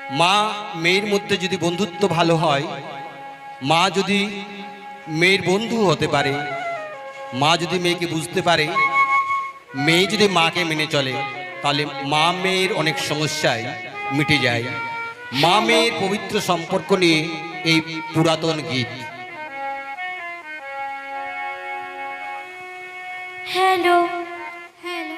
মা মেয়ের মধ্যে যদি বন্ধুত্ব ভালো হয়, মা যদি মেয়ের বন্ধু হতে পারে, মা যদি মেয়েকে বুঝতে পারে, মেয়ে যদি মাকে মেনে চলে, তাহলে মা মেয়ের অনেক সমস্যায় মিটে যায়। মা মেয়ের পবিত্র সম্পর্ক নিয়ে এই পুরাতন গীত। হ্যালো হ্যালো,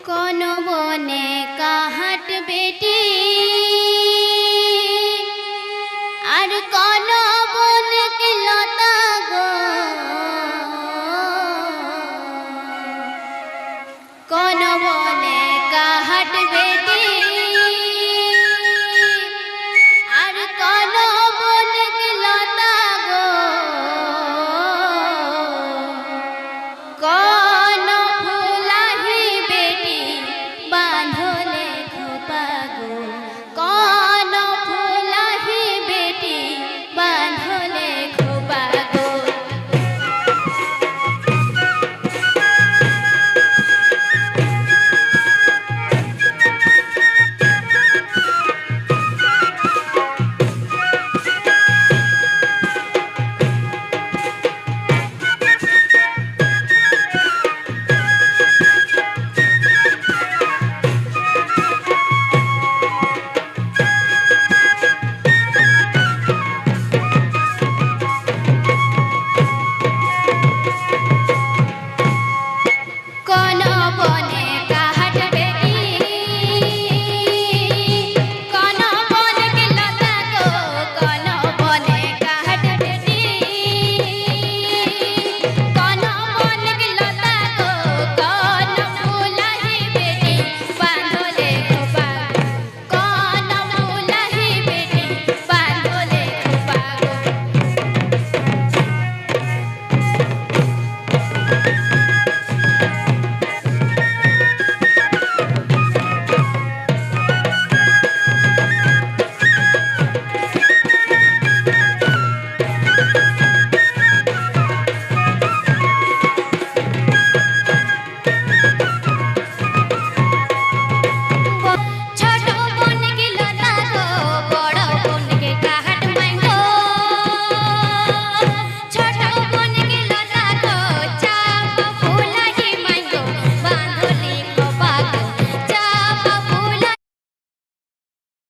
কোন বনে কাহাট বেটি আর কোন বনে কি লতা গো, কোন বনে কাহাট বেটি আর কোন বনে কি লতা গো, কোন ফুলাহি বেটি বাঁধলে খোপা গো, কোন ফুলাহি বেটি বাঁধলে খোপা গো। কোন বনে কাহাট বেটি, কোন বনে কি লতা গো, কোন বনে কাহাট বেটি, কোন বনে কি লতা গো, কোন ফুলাহি বেটি বাঁধলে খোপা গো, কোন ফুলাহি বেটি বাঁধলে খোপা গো।